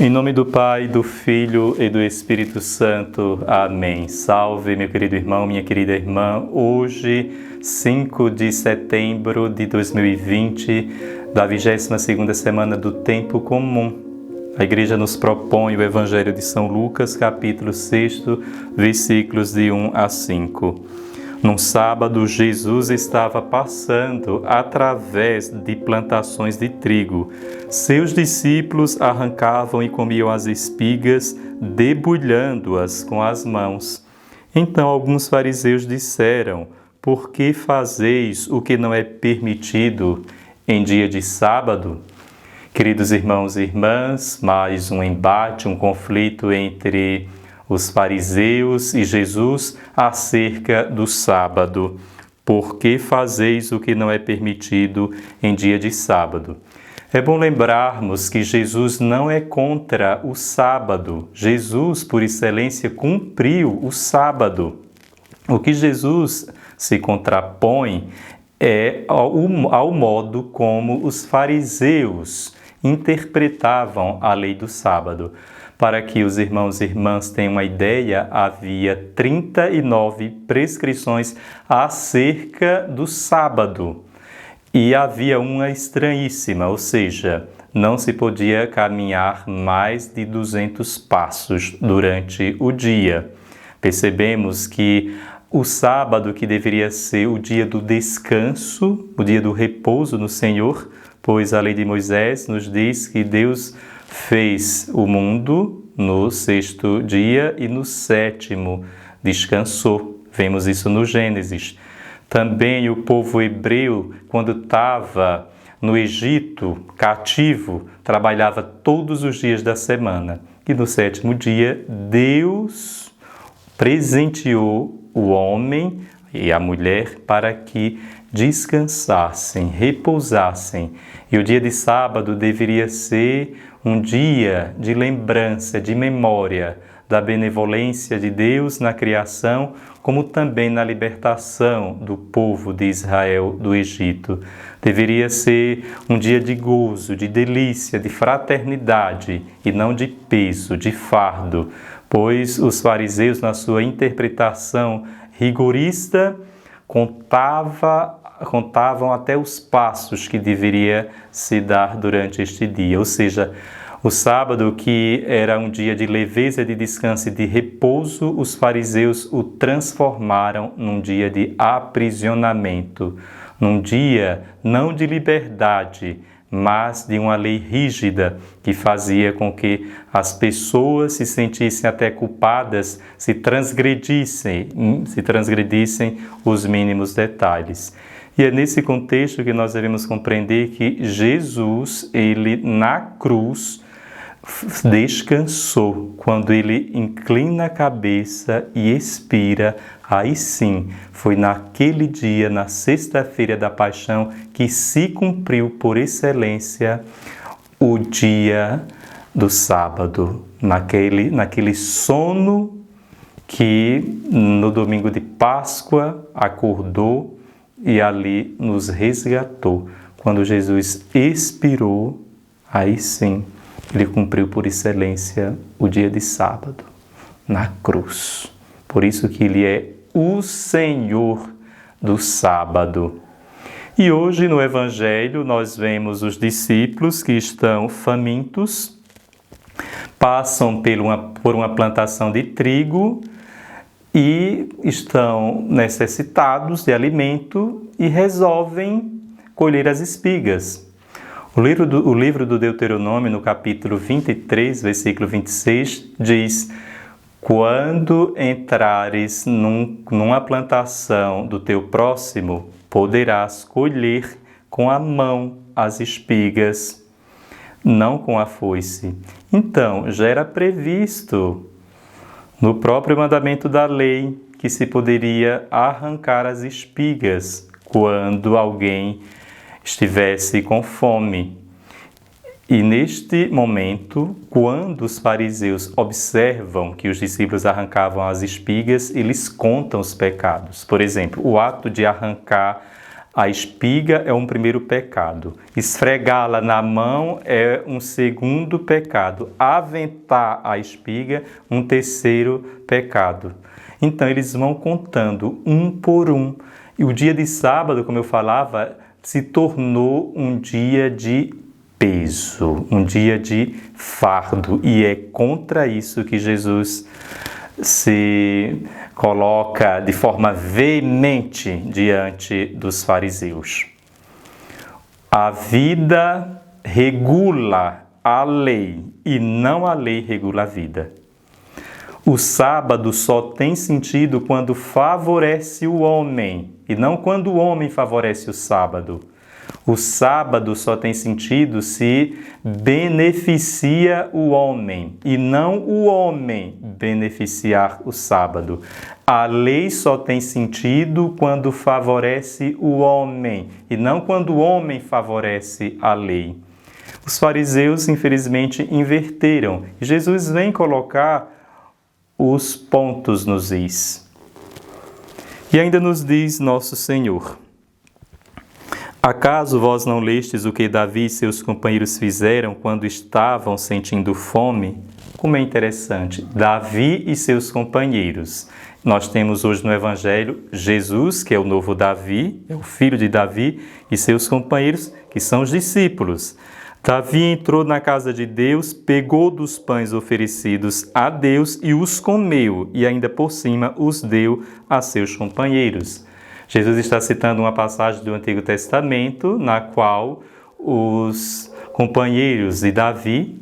Em nome do Pai, do Filho e do Espírito Santo. Amém. Salve, meu querido irmão, minha querida irmã. Hoje, 5 de setembro de 2020, da 22ª semana do Tempo Comum. A Igreja nos propõe o Evangelho de São Lucas, capítulo 6, versículos de 1 a 5. Num sábado, Jesus estava passando através de plantações de trigo. Seus discípulos arrancavam e comiam as espigas, debulhando-as com as mãos. Então alguns fariseus disseram: "Por que fazeis o que não é permitido em dia de sábado?" Queridos irmãos e irmãs, mais um embate, um conflito entre os fariseus e Jesus acerca do sábado. Por que fazeis o que não é permitido em dia de sábado? É bom lembrarmos que Jesus não é contra o sábado. Jesus, por excelência, cumpriu o sábado. O que Jesus se contrapõe é ao modo como os fariseus interpretavam a lei do sábado. Para que os irmãos e irmãs tenham uma ideia, havia 39 prescrições acerca do sábado. E havia uma estranhíssima, ou seja, não se podia caminhar mais de 200 passos durante o dia. Percebemos que o sábado, que deveria ser o dia do descanso, o dia do repouso no Senhor, pois a lei de Moisés nos diz que Deus fez o mundo no 6º dia e no 7º descansou. Vemos isso no Gênesis. Também o povo hebreu, quando estava no Egito, cativo, trabalhava todos os dias da semana. E no 7º dia, Deus presenteou o homem e a mulher para que descansassem, repousassem. E o dia de sábado deveria ser um dia de lembrança, de memória da benevolência de Deus na criação, como também na libertação do povo de Israel do Egito. Deveria ser um dia de gozo, de delícia, de fraternidade e não de peso, de fardo, pois os fariseus, na sua interpretação rigorista, contavam até os passos que deveria se dar durante este dia. Ou seja, o sábado, que era um dia de leveza, de descanso e de repouso, os fariseus o transformaram num dia de aprisionamento, num dia não de liberdade, mas de uma lei rígida que fazia com que as pessoas se sentissem até culpadas se transgredissem os mínimos detalhes. E é nesse contexto que nós devemos compreender que Jesus, ele na cruz, descansou. Quando ele inclina a cabeça e expira, aí sim, foi naquele dia, na sexta-feira da paixão, que se cumpriu por excelência o dia do sábado, naquele sono que no domingo de Páscoa acordou e ali nos resgatou. Quando Jesus expirou, aí sim, ele cumpriu por excelência o dia de sábado, na cruz. Por isso que ele é o Senhor do sábado. E hoje no Evangelho nós vemos os discípulos que estão famintos, passam por uma plantação de trigo e estão necessitados de alimento e resolvem colher as espigas. O livro do Deuteronômio, no capítulo 23, versículo 26, diz: "Quando entrares numa plantação do teu próximo, poderás colher com a mão as espigas, não com a foice." Então, já era previsto no próprio mandamento da lei que se poderia arrancar as espigas quando alguém estivesse com fome. E neste momento, quando os fariseus observam que os discípulos arrancavam as espigas, eles contam os pecados. Por exemplo, o ato de arrancar A espiga é um primeiro pecado. Esfregá-la na mão é um segundo pecado. Aventar a espiga, um terceiro pecado. Então, eles vão contando um por um. E o dia de sábado, como eu falava, se tornou um dia de peso, um dia de fardo. E é contra isso que Jesus se coloca de forma veemente diante dos fariseus. A vida regula a lei e não a lei regula a vida. O sábado só tem sentido quando favorece o homem e não quando o homem favorece o sábado. O sábado só tem sentido se beneficia o homem e não o homem beneficiar o sábado. A lei só tem sentido quando favorece o homem e não quando o homem favorece a lei. Os fariseus, infelizmente, inverteram. Jesus vem colocar os pontos nos is. E ainda nos diz nosso Senhor: acaso vós não lestes o que Davi e seus companheiros fizeram quando estavam sentindo fome? Como é interessante, Davi e seus companheiros. Nós temos hoje no Evangelho Jesus, que é o novo Davi, é o filho de Davi, e seus companheiros, que são os discípulos. Davi entrou na casa de Deus, pegou dos pães oferecidos a Deus e os comeu, e ainda por cima os deu a seus companheiros. Jesus está citando uma passagem do Antigo Testamento, na qual os companheiros de Davi,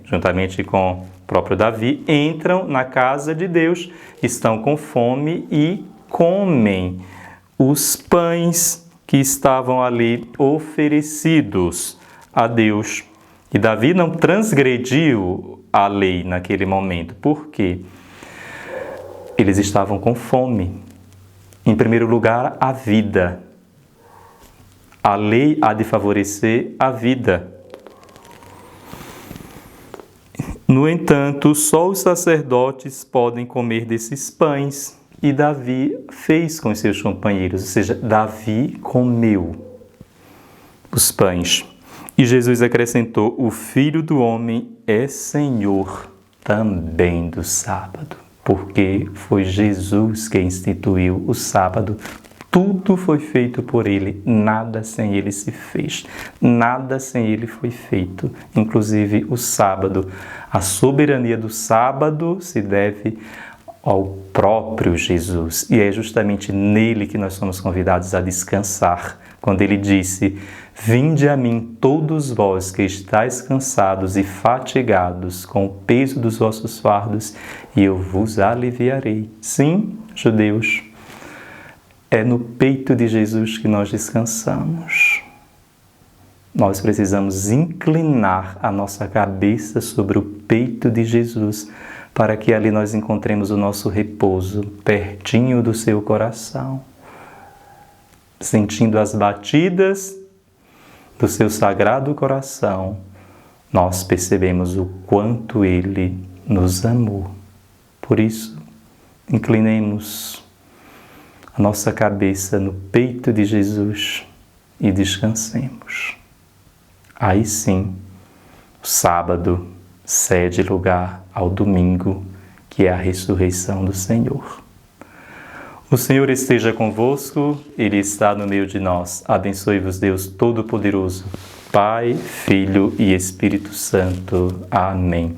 juntamente com o próprio Davi, entram na casa de Deus, estão com fome e comem os pães que estavam ali oferecidos a Deus. E Davi não transgrediu a lei naquele momento. Por quê? Eles estavam com fome. Em primeiro lugar, a vida. A lei há de favorecer a vida. No entanto, só os sacerdotes podem comer desses pães. E Davi fez com seus companheiros, ou seja, Davi comeu os pães. E Jesus acrescentou: o Filho do Homem é Senhor também do sábado. Porque foi Jesus que instituiu o sábado. Tudo foi feito por Ele, nada sem Ele se fez. Nada sem Ele foi feito, inclusive o sábado. A soberania do sábado se deve ao próprio Jesus. E é justamente nele que nós somos convidados a descansar. Quando Ele disse: vinde a mim todos vós que estáis cansados e fatigados com o peso dos vossos fardos, e eu vos aliviarei. Sim, judeus, é no peito de Jesus que nós descansamos. Nós precisamos inclinar a nossa cabeça sobre o peito de Jesus, para que ali nós encontremos o nosso repouso, pertinho do seu coração, sentindo as batidas do seu sagrado coração. Nós percebemos o quanto Ele nos amou. Por isso, inclinemos a nossa cabeça no peito de Jesus e descansemos. Aí sim, o sábado cede lugar ao domingo, que é a ressurreição do Senhor. O Senhor esteja convosco, Ele está no meio de nós. Abençoe-vos Deus Todo-Poderoso, Pai, Filho e Espírito Santo. Amém.